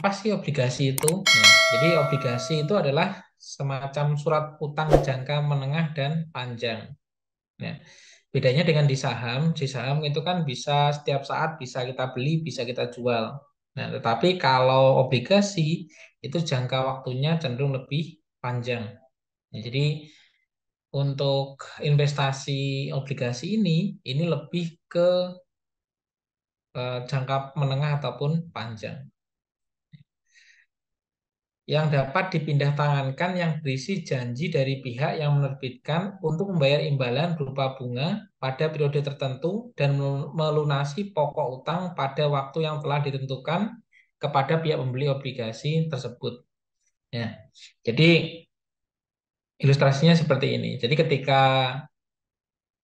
apa sih obligasi itu? Nah, jadi obligasi itu adalah semacam surat utang jangka menengah dan panjang. Nah, bedanya dengan di saham itu kan bisa setiap saat bisa kita beli, bisa kita jual. Nah, tetapi kalau obligasi itu jangka waktunya cenderung lebih panjang. Nah, jadi untuk investasi obligasi ini lebih ke jangka menengah ataupun panjang yang dapat dipindah tangankan yang berisi janji dari pihak yang menerbitkan untuk membayar imbalan berupa bunga pada periode tertentu dan melunasi pokok utang pada waktu yang telah ditentukan kepada pihak pembeli obligasi tersebut. Ya, jadi ilustrasinya seperti ini. Jadi ketika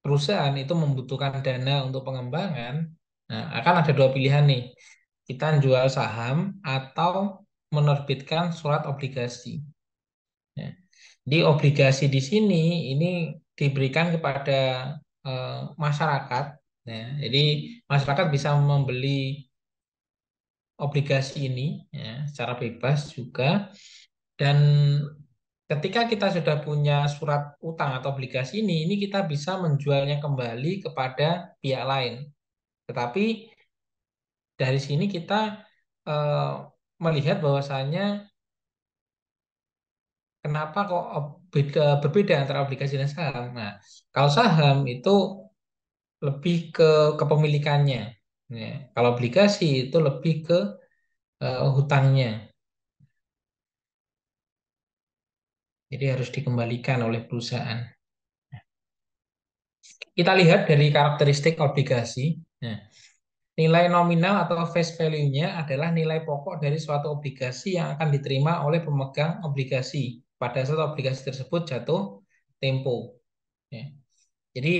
perusahaan itu membutuhkan dana untuk pengembangan, nah akan ada dua pilihan nih. Kita jual saham atau menerbitkan surat obligasi. Ya. Di obligasi di sini ini diberikan kepada masyarakat. Ya. Jadi masyarakat bisa membeli obligasi ini ya, secara bebas juga. Dan ketika kita sudah punya surat utang atau obligasi ini kita bisa menjualnya kembali kepada pihak lain. Tetapi dari sini kita eh, melihat bahwasannya kenapa kok berbeda antara obligasi dan saham. Nah, kalau saham itu lebih ke kepemilikannya. Ya. Kalau obligasi itu lebih ke hutangnya. Jadi harus dikembalikan oleh perusahaan. Kita lihat dari karakteristik obligasi. Nah, nilai nominal atau face value-nya adalah nilai pokok dari suatu obligasi yang akan diterima oleh pemegang obligasi pada saat obligasi tersebut jatuh tempo. Ya. Jadi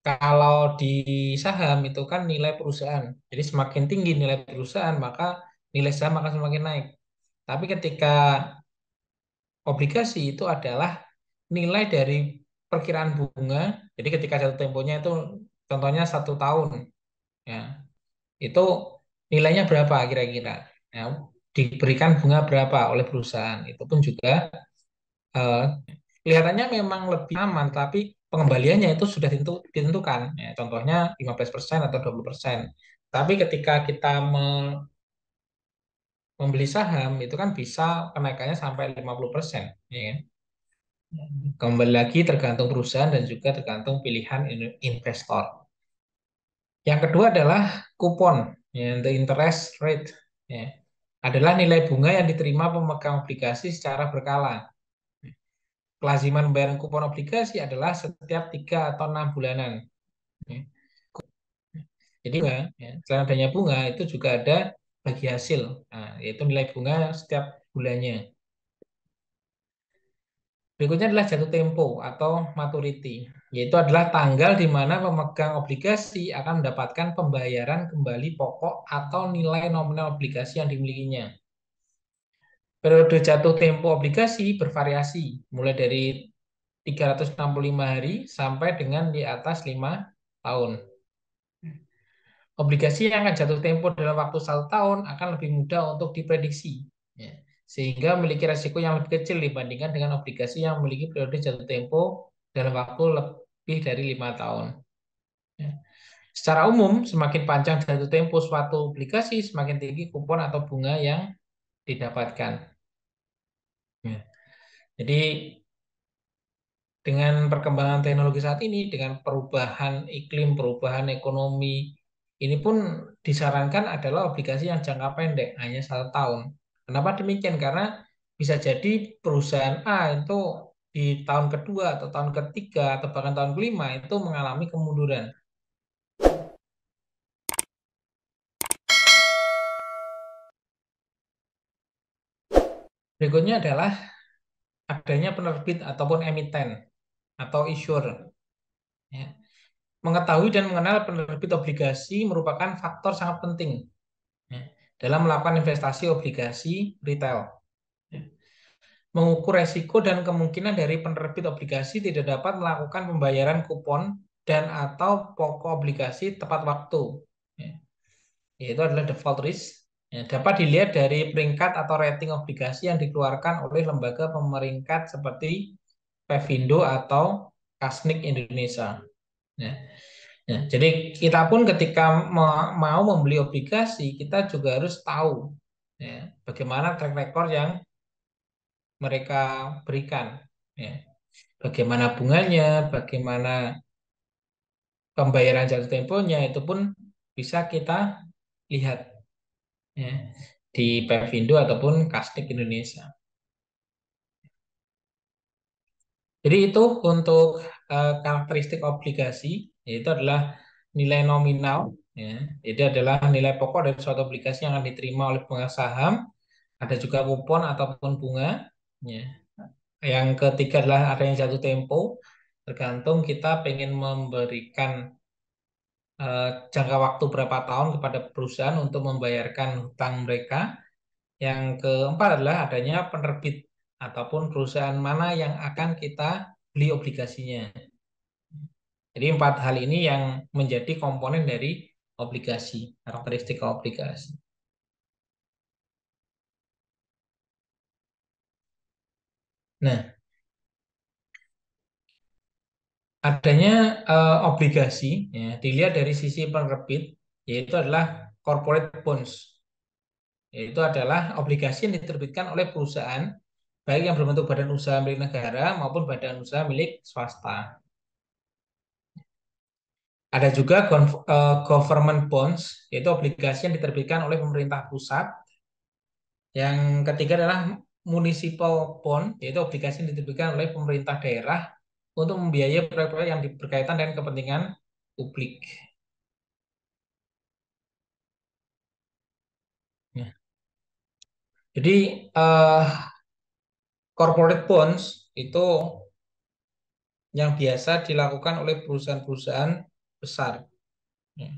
kalau di saham itu kan nilai perusahaan. Jadi semakin tinggi nilai perusahaan, maka nilai saham akan semakin naik. Tapi ketika obligasi itu adalah nilai dari perkiraan bunga. Jadi ketika jatuh temponya itu contohnya 1 tahun, ya, itu nilainya berapa kira-kira? Ya, diberikan bunga berapa oleh perusahaan. Itu pun juga eh, kelihatannya memang lebih aman, tapi pengembaliannya itu sudah ditentukan. Ya, contohnya 15% atau 20%. Tapi ketika kita membeli saham, itu kan bisa kenaikannya sampai 50%. Ya kan? Kembali lagi tergantung perusahaan dan juga tergantung pilihan investor. Yang kedua adalah kupon, ya, the interest rate. Ya, adalah nilai bunga yang diterima pemegang obligasi secara berkala. Kelaziman pembayaran kupon obligasi adalah setiap 3 atau 6 bulanan. Ya. Jadi bunga, ya, selain adanya bunga itu juga ada bagi hasil, nah, yaitu nilai bunga setiap bulannya. Berikutnya adalah jatuh tempo atau maturity, yaitu adalah tanggal di mana pemegang obligasi akan mendapatkan pembayaran kembali pokok atau nilai nominal obligasi yang dimilikinya. Periode jatuh tempo obligasi bervariasi, mulai dari 365 hari sampai dengan di atas 5 tahun. Obligasi yang akan jatuh tempo dalam waktu 1 tahun akan lebih mudah untuk diprediksi, ya, sehingga memiliki resiko yang lebih kecil dibandingkan dengan obligasi yang memiliki periode jatuh tempo dalam waktu lebih dari 5 tahun. Ya. Secara umum, semakin panjang jatuh tempo suatu obligasi, semakin tinggi kupon atau bunga yang didapatkan. Ya. Jadi dengan perkembangan teknologi saat ini, dengan perubahan iklim, perubahan ekonomi, ini pun disarankan adalah obligasi yang jangka pendek, hanya 1 tahun. Kenapa demikian? Karena bisa jadi perusahaan A itu di tahun kedua atau tahun ketiga atau bahkan tahun kelima itu mengalami kemunduran. Berikutnya adalah adanya penerbit ataupun emiten atau issuer. Ya. Mengetahui dan mengenal penerbit obligasi merupakan faktor sangat penting, ya, dalam melakukan investasi obligasi retail. Ya. Mengukur resiko dan kemungkinan dari penerbit obligasi tidak dapat melakukan pembayaran kupon dan atau pokok obligasi tepat waktu. Ya. Yaitu adalah default risk. Ya, dapat dilihat dari peringkat atau rating obligasi yang dikeluarkan oleh lembaga pemeringkat seperti Pevindo atau Kasnik Indonesia. Ya, ya, jadi kita pun ketika mau membeli obligasi, kita juga harus tahu ya, bagaimana track record yang mereka berikan. Ya, bagaimana bunganya, bagaimana pembayaran jatuh temponya, itu pun bisa kita lihat ya, di Pevindo ataupun Kasnik Indonesia. Jadi itu untuk karakteristik obligasi, yaitu adalah nilai nominal, ya. Itu adalah nilai pokok dari suatu obligasi yang akan diterima oleh pemegang saham. Ada juga kupon ataupun bunga. Ya. Yang ketiga adalah adanya jatuh tempo. Tergantung kita pengen memberikan jangka waktu berapa tahun kepada perusahaan untuk membayarkan hutang mereka. Yang keempat adalah adanya penerbit ataupun perusahaan mana yang akan kita beli obligasinya. Jadi empat hal ini yang menjadi komponen dari obligasi, karakteristik obligasi. Nah, adanya obligasi ya, dilihat dari sisi penerbit, yaitu adalah corporate bonds, yaitu adalah obligasi yang diterbitkan oleh perusahaan, baik yang berbentuk badan usaha milik negara maupun badan usaha milik swasta. Ada juga government bonds, yaitu obligasi yang diterbitkan oleh pemerintah pusat. Yang ketiga adalah municipal bond, yaitu obligasi yang diterbitkan oleh pemerintah daerah untuk membiayai proyek-proyek yang berkaitan dengan kepentingan publik. Ya. Jadi eh, corporate bonds itu yang biasa dilakukan oleh perusahaan-perusahaan besar. Ya.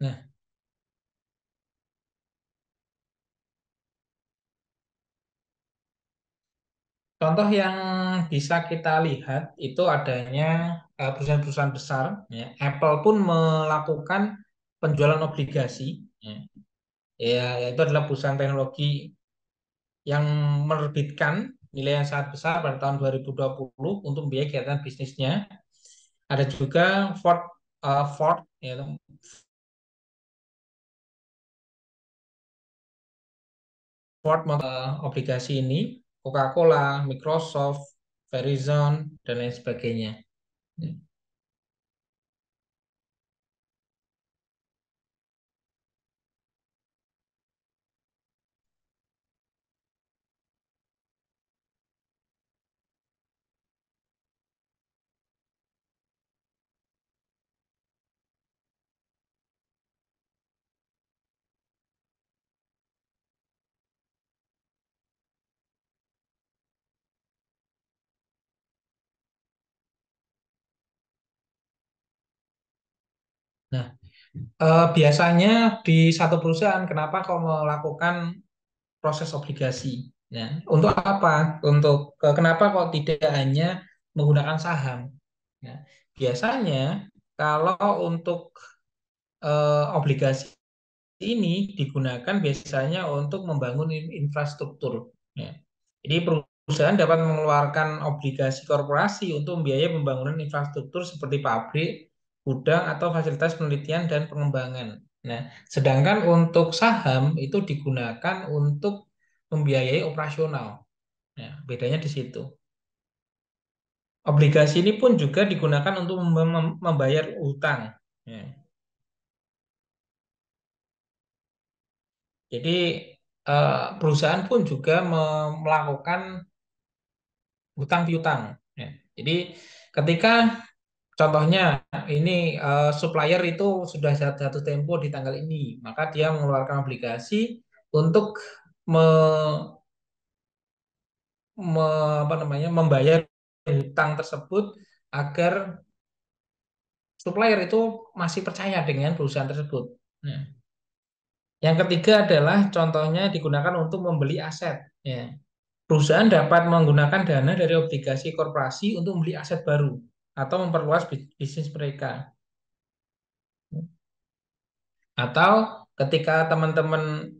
Nah, contoh yang bisa kita lihat itu adanya perusahaan-perusahaan besar. Ya. Apple pun melakukan penjualan obligasi. Ya. Ya, itu adalah perusahaan teknologi yang menerbitkan nilai yang sangat besar pada tahun 2020 untuk membiayai kegiatan bisnisnya. Ada juga Ford ya, obligasi ini, Coca-Cola, Microsoft, Verizon, dan lain sebagainya. Nah, biasanya di satu perusahaan, kenapa kau melakukan proses obligasi? Nah, untuk apa? Untuk kenapa kok tidak hanya menggunakan saham? Nah, biasanya kalau untuk obligasi ini digunakan biasanya untuk membangun infrastruktur. Ya. Jadi perusahaan dapat mengeluarkan obligasi korporasi untuk membiayai pembangunan infrastruktur seperti pabrik, gudang, atau fasilitas penelitian dan pengembangan. Nah, sedangkan untuk saham itu digunakan untuk membiayai operasional. Ya, bedanya di situ. Obligasi ini pun juga digunakan untuk membayar utang. Ya. Jadi perusahaan pun juga melakukan hutang piutang. Ya. Jadi ketika contohnya ini supplier itu sudah jatuh tempo di tanggal ini, maka dia mengeluarkan obligasi untuk me, apa namanya membayar hutang tersebut agar supplier itu masih percaya dengan perusahaan tersebut. Nah, Yang ketiga adalah contohnya digunakan untuk membeli aset. Ya. Perusahaan dapat menggunakan dana dari obligasi korporasi untuk membeli aset baru atau memperluas bisnis mereka. Atau ketika teman-teman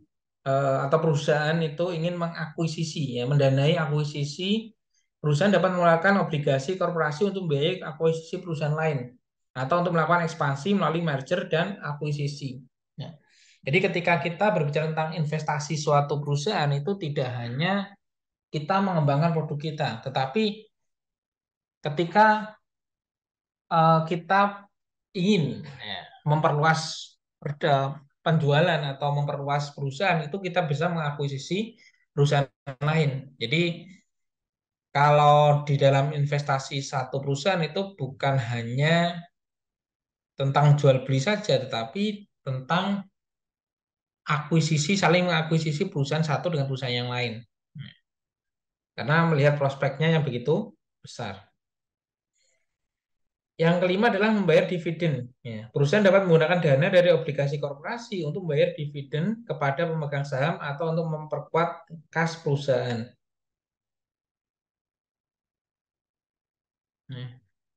atau perusahaan itu ingin mengakuisisi, ya, mendanai akuisisi, perusahaan dapat mengeluarkan obligasi korporasi untuk membiayai akuisisi perusahaan lain atau untuk melakukan ekspansi melalui merger dan akuisisi. Ya. Jadi ketika kita berbicara tentang investasi suatu perusahaan itu tidak hanya kita mengembangkan produk kita, tetapi ketika kita ingin, ya, memperluas penjualan atau memperluas perusahaan itu kita bisa mengakuisisi perusahaan lain. Jadi kalau di dalam investasi satu perusahaan itu bukan hanya tentang jual beli saja, tetapi tentang akuisisi, saling mengakuisisi perusahaan satu dengan perusahaan yang lain. Karena melihat prospeknya yang begitu besar. Yang kelima adalah membayar dividen. Ya, perusahaan dapat menggunakan dana dari obligasi korporasi untuk membayar dividen kepada pemegang saham atau untuk memperkuat kas perusahaan. Nah,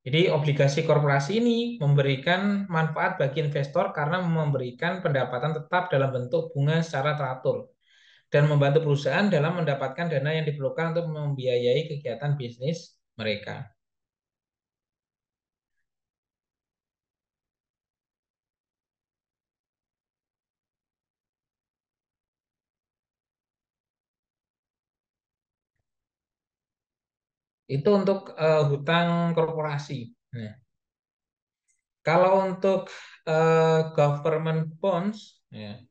jadi obligasi korporasi ini memberikan manfaat bagi investor karena memberikan pendapatan tetap dalam bentuk bunga secara teratur dan membantu perusahaan dalam mendapatkan dana yang diperlukan untuk membiayai kegiatan bisnis mereka. Itu untuk hutang korporasi. Nah, kalau untuk government bonds, ya,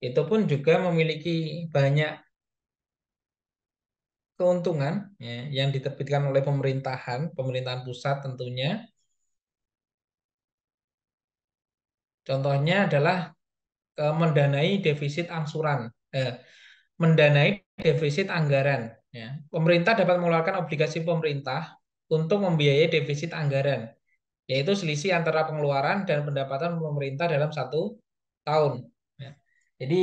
itu pun juga memiliki banyak keuntungan, ya, yang diterbitkan oleh pemerintahan pusat tentunya. Contohnya adalah mendanai defisit angsuran, eh, mendanai defisit anggaran. Ya. Pemerintah dapat mengeluarkan obligasi pemerintah untuk membiayai defisit anggaran, yaitu selisih antara pengeluaran dan pendapatan pemerintah dalam satu tahun. Ya. Jadi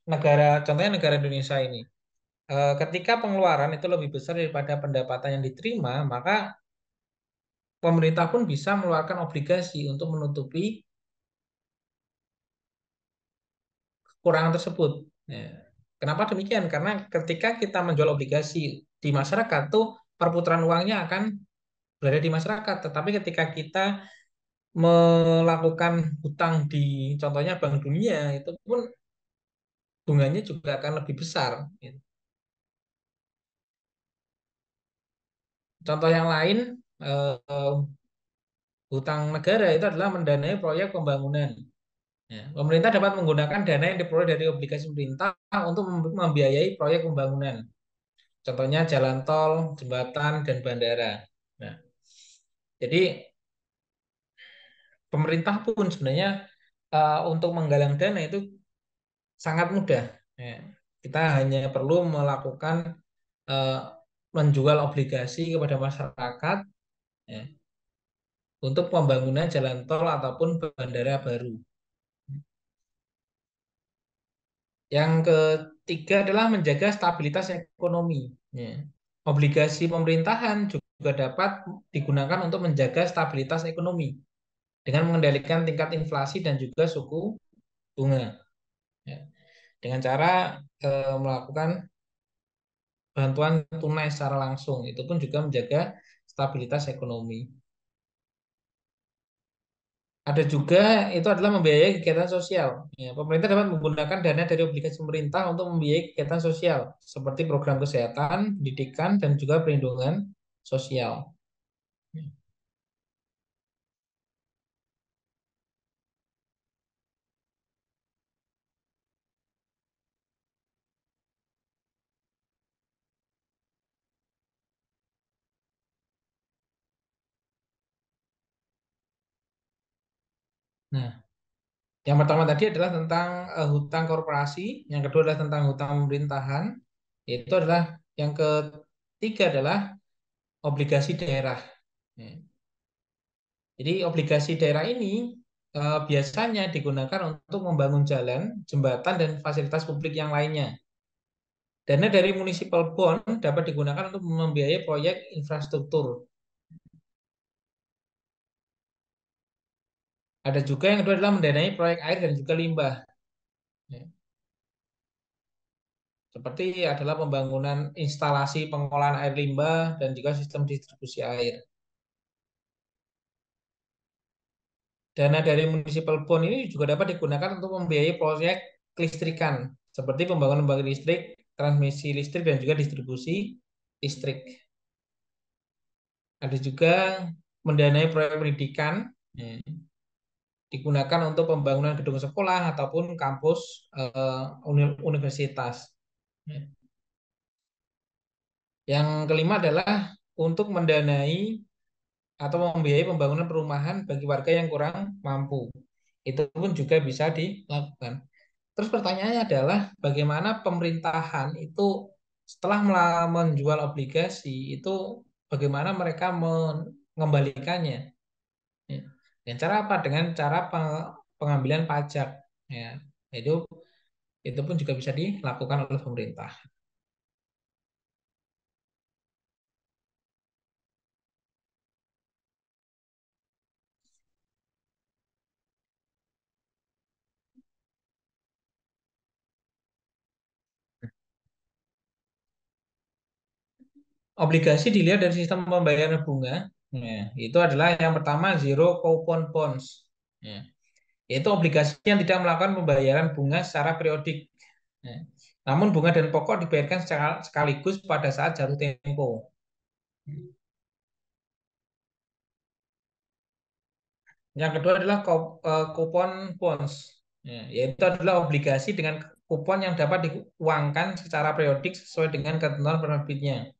contohnya negara Indonesia ini, ketika pengeluaran itu lebih besar daripada pendapatan yang diterima, maka pemerintah pun bisa mengeluarkan obligasi untuk menutupi kekurangan tersebut. Ya. Kenapa demikian? Karena ketika kita menjual obligasi di masyarakat, tuh perputaran uangnya akan berada di masyarakat. Tetapi ketika kita melakukan hutang di contohnya Bank Dunia, itu pun bunganya juga akan lebih besar. Contoh yang lain, hutang negara itu adalah mendanai proyek pembangunan. Ya, pemerintah dapat menggunakan dana yang diperoleh dari obligasi pemerintah untuk membiayai proyek pembangunan. Contohnya jalan tol, jembatan, dan bandara. Nah, jadi pemerintah pun sebenarnya untuk menggalang dana itu sangat mudah. Ya, kita hanya perlu melakukan eh, menjual obligasi kepada masyarakat, ya, untuk pembangunan jalan tol ataupun bandara baru. Yang ketiga adalah menjaga stabilitas ekonomi. Ya. Obligasi pemerintahan juga dapat digunakan untuk menjaga stabilitas ekonomi dengan mengendalikan tingkat inflasi dan juga suku bunga. Ya. Dengan cara melakukan bantuan tunai secara langsung, itu pun juga menjaga stabilitas ekonomi. Ada juga itu adalah membiayai kegiatan sosial. Ya, pemerintah dapat menggunakan dana dari obligasi pemerintah untuk membiayai kegiatan sosial seperti program kesehatan, pendidikan, dan juga perlindungan sosial. Nah, yang pertama tadi adalah tentang hutang korporasi, yang kedua adalah tentang hutang pemerintahan, itu adalah yang ketiga adalah obligasi daerah. Ya. Jadi obligasi daerah ini biasanya digunakan untuk membangun jalan, jembatan, dan fasilitas publik yang lainnya. Dana dari municipal bond dapat digunakan untuk membiayai proyek infrastruktur. Ada juga yang kedua adalah mendanai proyek air dan juga limbah. Ya, seperti adalah pembangunan instalasi pengolahan air limbah dan juga sistem distribusi air. Dana dari municipal bond ini juga dapat digunakan untuk membiayai proyek kelistrikan, seperti pembangunan pembangkit listrik, transmisi listrik, dan juga distribusi listrik. Ada juga mendanai proyek pendidikan, ya, digunakan untuk pembangunan gedung sekolah ataupun kampus universitas. Ya. Yang kelima adalah untuk mendanai atau membiayai pembangunan perumahan bagi warga yang kurang mampu. Itu pun juga bisa dilakukan. Terus pertanyaannya adalah bagaimana pemerintahan itu setelah menjual obligasi itu bagaimana mereka mengembalikannya? Ya. Dengan cara apa? Dengan cara pengambilan pajak. Ya, itu itu pun juga bisa dilakukan oleh pemerintah. Obligasi dilihat dari sistem pembayaran bunga. Ya, itu adalah yang pertama zero coupon bonds. Ya, yaitu obligasi yang tidak melakukan pembayaran bunga secara periodik. Ya. Namun bunga dan pokok dibayarkan secara sekaligus pada saat jatuh tempo. Yang kedua adalah coupon bonds. Ya, yaitu adalah obligasi dengan kupon yang dapat diuangkan secara periodik sesuai dengan ketentuan penerbitnya.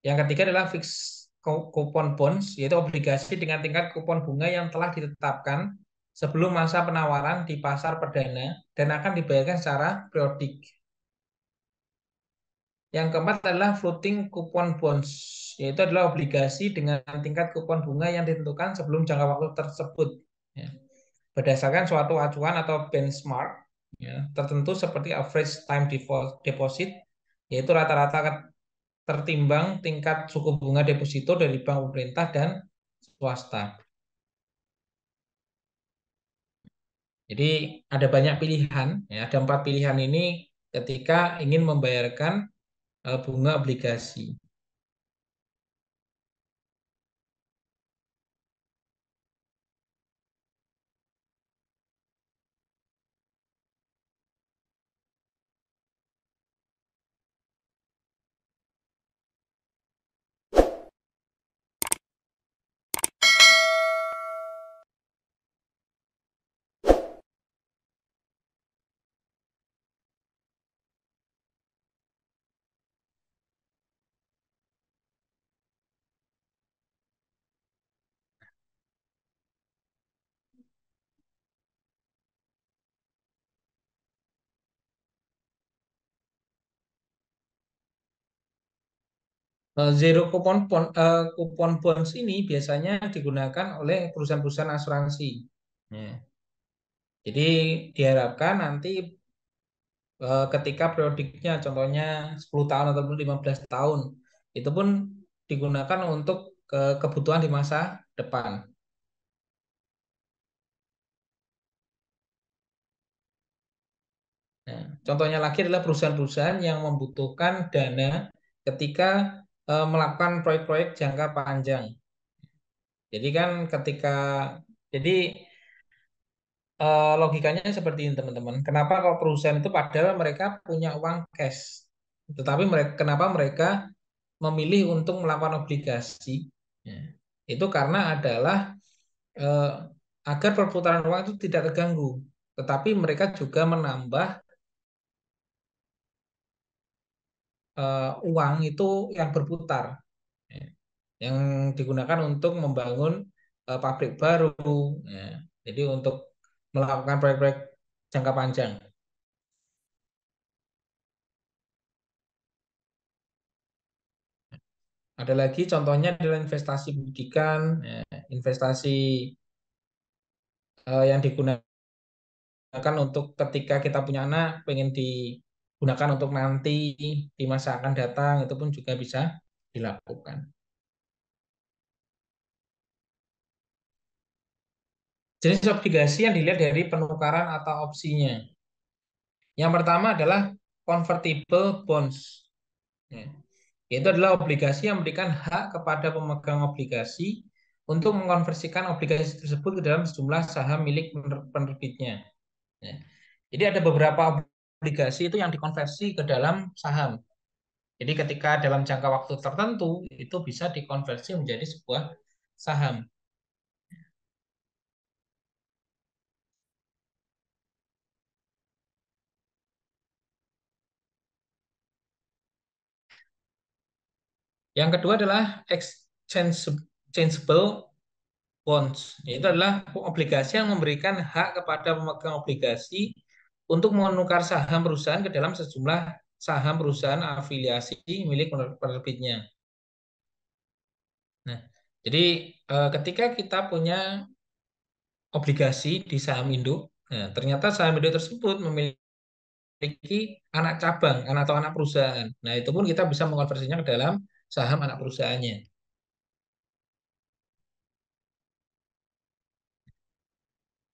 Yang ketiga adalah fixed coupon bonds, yaitu obligasi dengan tingkat kupon bunga yang telah ditetapkan sebelum masa penawaran di pasar perdana dan akan dibayarkan secara periodik. Yang keempat adalah floating coupon bonds, yaitu adalah obligasi dengan tingkat kupon bunga yang ditentukan sebelum jangka waktu tersebut. Ya. Berdasarkan suatu acuan atau benchmark ya, tertentu seperti average time deposit, yaitu rata-rata tertimbang tingkat suku bunga deposito dari bank pemerintah dan swasta. Jadi ada banyak pilihan, ya, ada 4 pilihan ini ketika ingin membayarkan bunga obligasi. Zero coupon bonds ini biasanya digunakan oleh perusahaan-perusahaan asuransi. Ya. Jadi diharapkan nanti ketika periodiknya contohnya 10 tahun atau 15 tahun itu pun digunakan untuk kebutuhan di masa depan. Nah, contohnya lagi adalah perusahaan-perusahaan yang membutuhkan dana ketika melakukan proyek-proyek jangka panjang. Jadi kan ketika jadi logikanya seperti ini teman-teman. Kenapa kalau perusahaan itu padahal mereka punya uang cash, tetapi mereka kenapa mereka memilih untuk melakukan obligasi? Ya. Itu karena adalah eh, agar perputaran uang itu tidak terganggu, tetapi mereka juga menambah uang itu yang berputar, ya, yang digunakan untuk membangun pabrik baru, ya. Jadi untuk melakukan proyek-proyek jangka panjang. Ada lagi contohnya adalah investasi pendidikan, ya, investasi yang digunakan untuk ketika kita punya anak, pengen digunakan untuk nanti di masa akan datang, itu pun juga bisa dilakukan. Jenis obligasi yang dilihat dari penukaran atau opsinya. Yang pertama adalah convertible bonds. Ya. Itu adalah obligasi yang memberikan hak kepada pemegang obligasi untuk mengkonversikan obligasi tersebut ke dalam sejumlah saham milik penerbitnya. Ya. Jadi ada beberapa obligasi itu yang dikonversi ke dalam saham. Jadi ketika dalam jangka waktu tertentu itu bisa dikonversi menjadi sebuah saham. Yang kedua adalah exchangeable bonds. Itu adalah obligasi yang memberikan hak kepada pemegang obligasi untuk menukar saham perusahaan ke dalam sejumlah saham perusahaan afiliasi milik penerbitnya. Nah, jadi ketika kita punya obligasi di saham induk, nah, ternyata saham induk tersebut memiliki anak cabang, atau anak perusahaan. Nah, itu pun kita bisa mengonversinya ke dalam saham anak perusahaannya.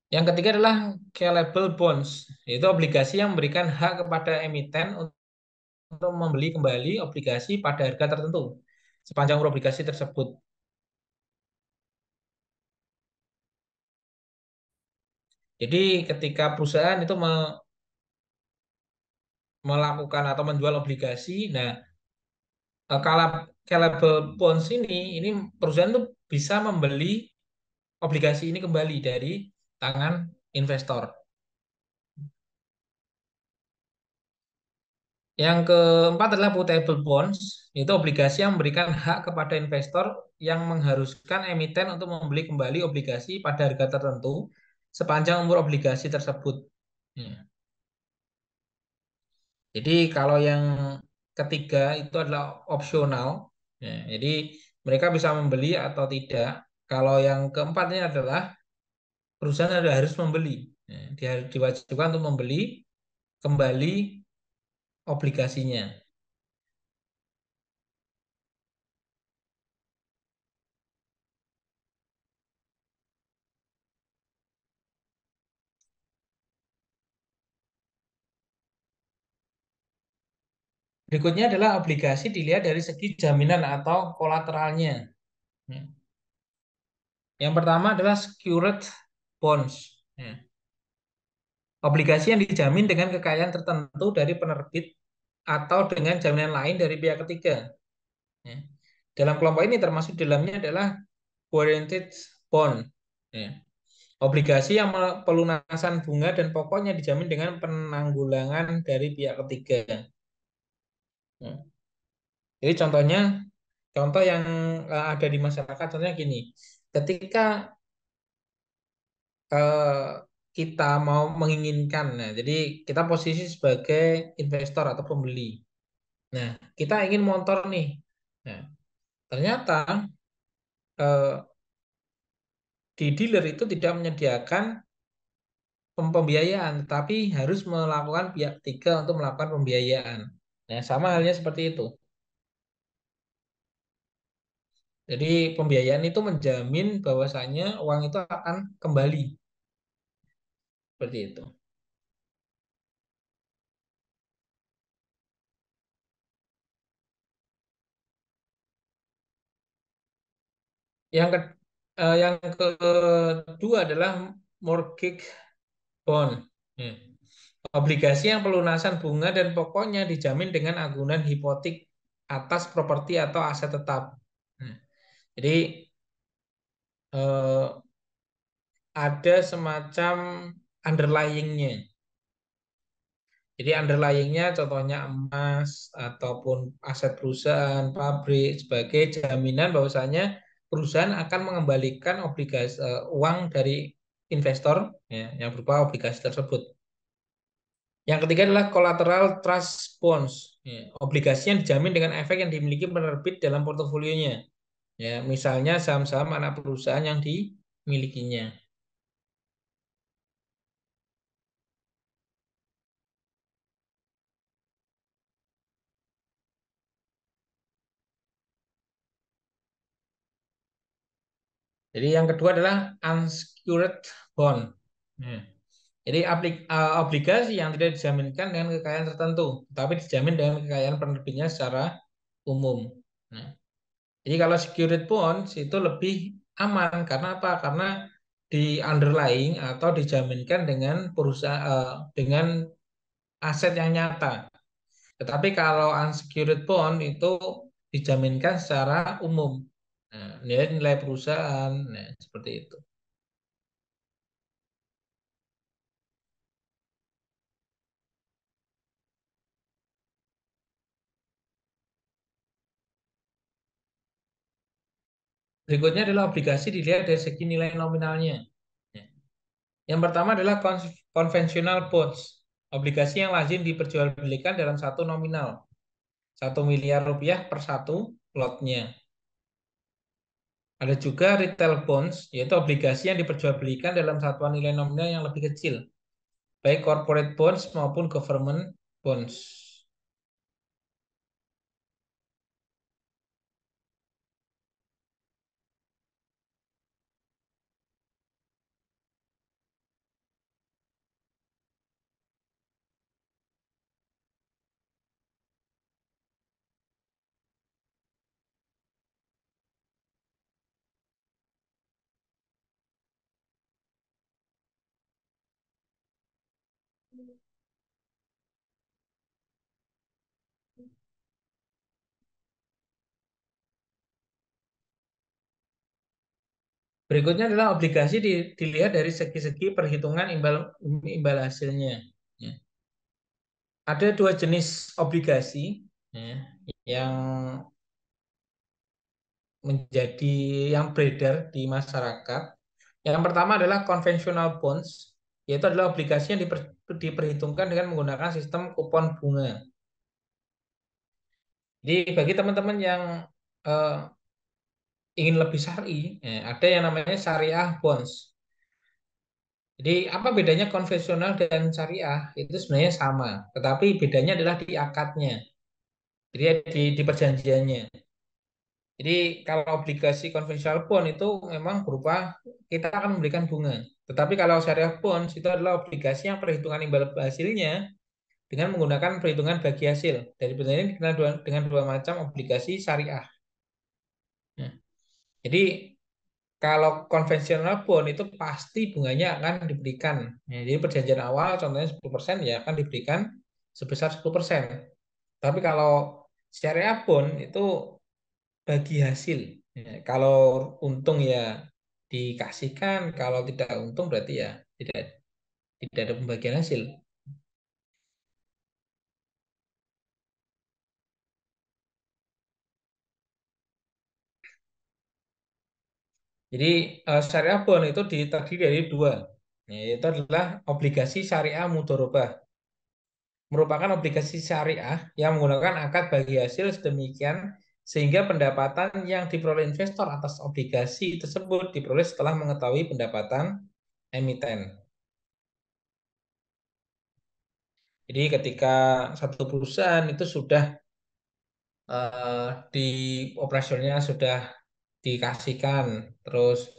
Yang ketiga adalah callable bonds, yaitu obligasi yang memberikan hak kepada emiten untuk membeli kembali obligasi pada harga tertentu sepanjang umur obligasi tersebut. Jadi ketika perusahaan itu melakukan atau menjual obligasi, nah kalau callable bonds ini perusahaan itu bisa membeli obligasi ini kembali dari tangan investor. Yang keempat adalah putable bonds, itu obligasi yang memberikan hak kepada investor yang mengharuskan emiten untuk membeli kembali obligasi pada harga tertentu sepanjang umur obligasi tersebut. Ya. Jadi kalau yang ketiga itu adalah opsional, ya, jadi mereka bisa membeli atau tidak. Kalau yang keempat ini adalah perusahaan harus membeli, ya, dia diwajibkan untuk membeli kembali obligasinya. Berikutnya adalah obligasi dilihat dari segi jaminan atau kolateralnya. Ya. Yang pertama adalah secured bonds. Ya. Obligasi yang dijamin dengan kekayaan tertentu dari penerbit atau dengan jaminan lain dari pihak ketiga. Ya. Dalam kelompok ini termasuk di dalamnya adalah guaranteed bond. Ya. Obligasi yang pelunasan bunga dan pokoknya dijamin dengan penanggulangan dari pihak ketiga. Ya. Jadi contoh yang ada di masyarakat, contohnya gini, ketika eh, kita mau menginginkan, nah, jadi kita posisi sebagai investor atau pembeli. Nah, kita ingin motor nih. Nah, ternyata eh, di dealer itu tidak menyediakan pembiayaan, tapi harus melakukan pihak ketiga untuk melakukan pembiayaan. Nah, sama halnya seperti itu. Jadi pembiayaan itu menjamin bahwasanya uang itu akan kembali seperti itu. Yang kedua adalah mortgage bond. Hmm. Obligasi yang pelunasan bunga dan pokoknya dijamin dengan agunan hipotek atas properti atau aset tetap. Hmm. Jadi eh, ada semacam underlyingnya. Jadi underlyingnya contohnya emas ataupun aset perusahaan, pabrik sebagai jaminan bahwasanya perusahaan akan mengembalikan obligasi uang dari investor, ya, yang berupa obligasi tersebut. Yang ketiga adalah collateral trust bonds, ya, obligasi yang dijamin dengan efek yang dimiliki penerbit dalam portofolionya. Ya, misalnya saham-saham anak perusahaan yang dimilikinya. Jadi yang kedua adalah unsecured bond. Nah, jadi obligasi yang tidak dijaminkan dengan kekayaan tertentu, tapi dijamin dengan kekayaan penerbitnya secara umum. Nah, jadi kalau secured bonds itu lebih aman karena apa? Karena di underlying atau dijaminkan dengan perusahaan dengan aset yang nyata. Tetapi kalau unsecured bond itu dijaminkan secara umum. Nah, nilai-nilai perusahaan, nah, seperti itu. Berikutnya adalah obligasi dilihat dari segi nilai nominalnya. Ya. Yang pertama adalah conventional bonds, obligasi yang lazim diperjualbelikan dalam satu nominal, 1 miliar rupiah per satu lotnya. Ada juga retail bonds, yaitu obligasi yang diperjualbelikan dalam satuan nilai nominal yang lebih kecil, baik corporate bonds maupun government bonds. Berikutnya adalah obligasi dilihat dari segi-segi perhitungan imbal hasilnya. Ya. Ada dua jenis obligasi, ya, yang menjadi yang beredar di masyarakat. Yang pertama adalah conventional bonds, yaitu adalah obligasi yang diperhitungkan dengan menggunakan sistem kupon bunga. Jadi bagi teman-teman yang eh, ingin lebih syar'i, ada yang namanya syariah bonds. Jadi apa bedanya konvensional dan syariah? Itu sebenarnya sama, tetapi bedanya adalah di akadnya, jadi di perjanjiannya. Jadi kalau obligasi konvensional bond itu memang berupa kita akan memberikan bunga. Tetapi kalau syariah bonds itu adalah obligasi yang perhitungan imbal hasilnya dengan menggunakan perhitungan bagi hasil. Dari bentuk ini dikenal dengan dua macam obligasi syariah. Nah, jadi kalau konvensional bond itu pasti bunganya akan diberikan. Ya, jadi perjanjian awal contohnya 10% ya akan diberikan sebesar 10%. Tapi kalau syariah bond itu bagi hasil. Ya, kalau untung ya dikasihkan, kalau tidak untung berarti ya tidak tidak ada pembagian hasil. Jadi syariah bond itu terdiri dari dua, yaitu adalah obligasi syariah mudharabah, merupakan obligasi syariah yang menggunakan akad bagi hasil sedemikian sehingga pendapatan yang diperoleh investor atas obligasi tersebut diperoleh setelah mengetahui pendapatan emiten. Jadi ketika satu perusahaan itu sudah di operasionalnya sudah dikasihkan, terus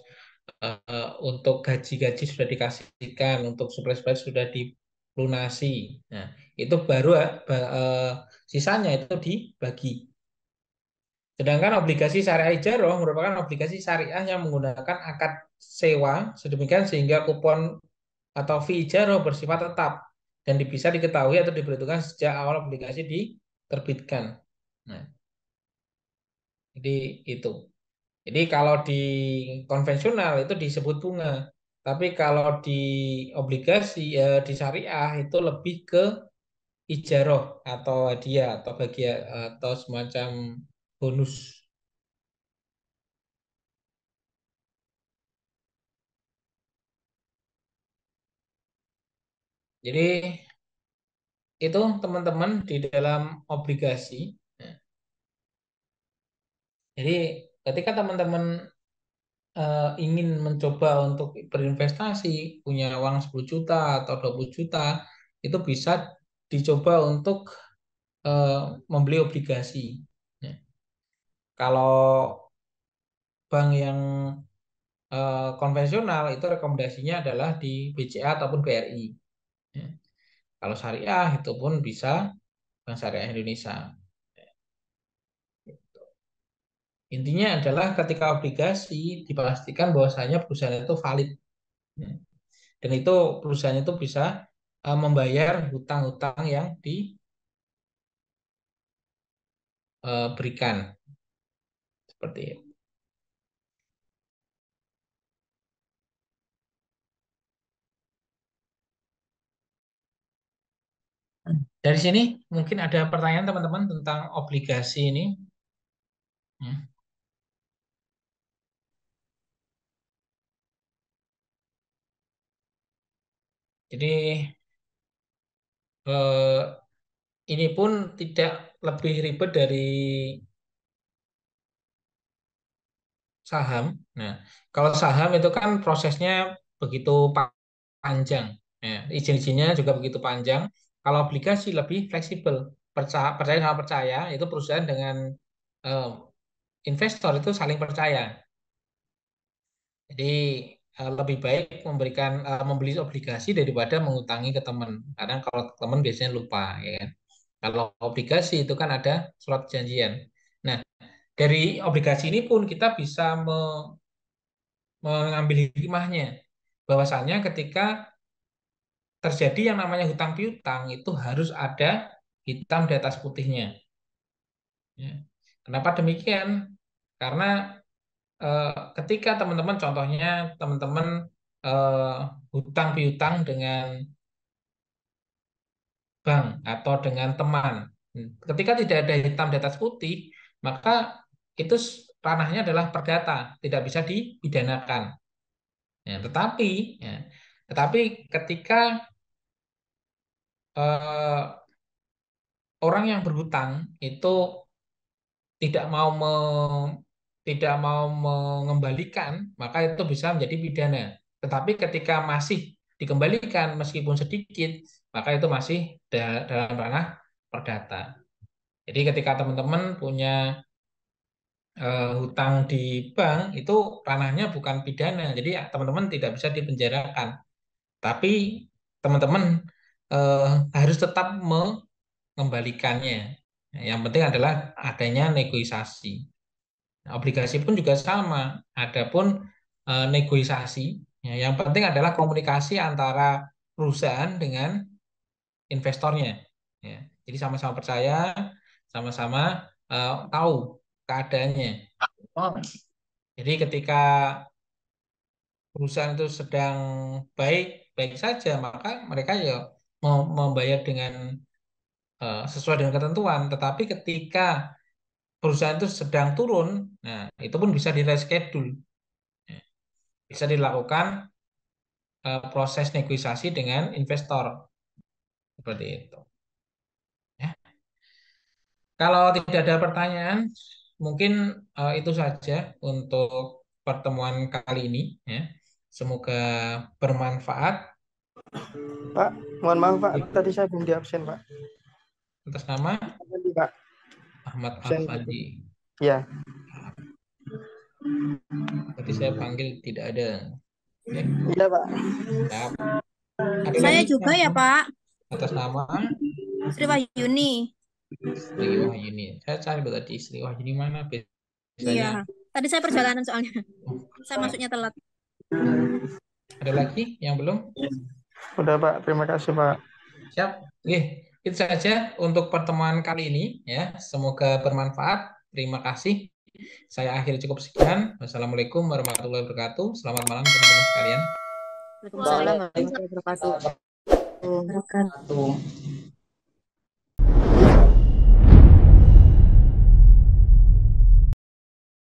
untuk gaji-gaji sudah dikasihkan, untuk suplai-suplai sudah dilunasi. Nah, itu baru sisanya itu dibagi. Sedangkan obligasi syariah ijarah merupakan obligasi syariah yang menggunakan akad sewa sedemikian sehingga kupon atau fee ijarah bersifat tetap dan bisa diketahui atau diperhitungkan sejak awal obligasi diterbitkan. Nah, jadi itu. Jadi kalau di konvensional itu disebut bunga, tapi kalau di obligasi di syariah itu lebih ke ijaroh atau hadiah atau bagian atau semacam bonus. Jadi itu teman-teman di dalam obligasi. Nah, jadi ketika teman-teman ingin mencoba untuk berinvestasi, punya uang 10 juta atau 20 juta, itu bisa dicoba untuk eh, membeli obligasi. Ya. Kalau bank yang konvensional itu rekomendasinya adalah di BCA ataupun BRI. Ya. Kalau syariah itu pun bisa Bank Syariah Indonesia. Intinya adalah ketika obligasi dipastikan bahwasanya perusahaan itu valid. Ya. Dan itu perusahaan itu bisa membayar hutang-hutang yang diberikan seperti itu. Dari sini mungkin ada pertanyaan teman-teman tentang obligasi ini. Ya. Jadi eh, ini pun tidak lebih ribet dari saham. Nah, kalau saham itu kan prosesnya begitu panjang. Ya, izin-izinnya juga begitu panjang. Kalau obligasi lebih fleksibel. Percaya, percaya sama percaya, itu perusahaan dengan eh, investor itu saling percaya. Jadi lebih baik membeli obligasi daripada mengutangi ke teman. Karena kalau teman biasanya lupa, ya kan. Kalau obligasi itu kan ada surat perjanjian. Nah, dari obligasi ini pun kita bisa mengambil hikmahnya. Bahwasanya ketika terjadi yang namanya hutang piutang itu harus ada hitam di atas putihnya. Ya. Kenapa demikian? Karena eh, ketika teman-teman, contohnya teman-teman eh, hutang piutang dengan bank atau dengan teman. Ketika tidak ada hitam di atas putih, maka itu ranahnya adalah perdata, tidak bisa dipidanakan. Ya, ya, tetapi ketika orang yang berhutang itu tidak mau tidak mau mengembalikan, maka itu bisa menjadi pidana. Tetapi ketika masih dikembalikan meskipun sedikit, maka itu masih dalam ranah perdata. Jadi ketika teman-teman punya hutang di bank, itu ranahnya bukan pidana. Jadi ya, teman-teman tidak bisa dipenjarakan. Tapi teman-teman eh, harus tetap mengembalikannya. Yang penting adalah adanya negosiasi. Nah, obligasi pun juga sama. Adapun negosiasi, ya, yang penting adalah komunikasi antara perusahaan dengan investornya. Ya. Jadi sama-sama percaya, sama-sama tahu keadaannya. Oh. Jadi ketika perusahaan itu sedang baik-baik saja, maka mereka ya mau membayar dengan sesuai dengan ketentuan. Tetapi ketika perusahaan itu sedang turun, nah itu pun bisa di reschedule. Ya. Bisa dilakukan proses negosiasi dengan investor seperti itu. Ya. Kalau tidak ada pertanyaan, mungkin itu saja untuk pertemuan kali ini. Ya. Semoga bermanfaat. Pak, mohon maaf Pak, tadi saya belum di absen Pak. Atas nama Tadi Pak, Ahmad absen. Afandi. Ya. Tadi saya panggil tidak ada. Ya. Iya Pak. Siap. Ada Saya lagi juga yang ya Pak, atas nama Sri Wahyuni. Sri Wahyuni. Saya cari tadi Sri Wahyuni mana Iya, biasanya. tadi saya perjalanan soalnya. Oh, Saya masuknya telat. ada lagi yang belum? Udah Pak, terima kasih Pak. Siap. Oke, itu saja untuk pertemuan kali ini ya. Semoga bermanfaat. Terima kasih. Saya akhiri cukup sekian. Wassalamualaikum warahmatullahi wabarakatuh. Selamat malam teman-teman sekalian. Waalaikumsalam warahmatullahi wabarakatuh. Waalaikumsalam.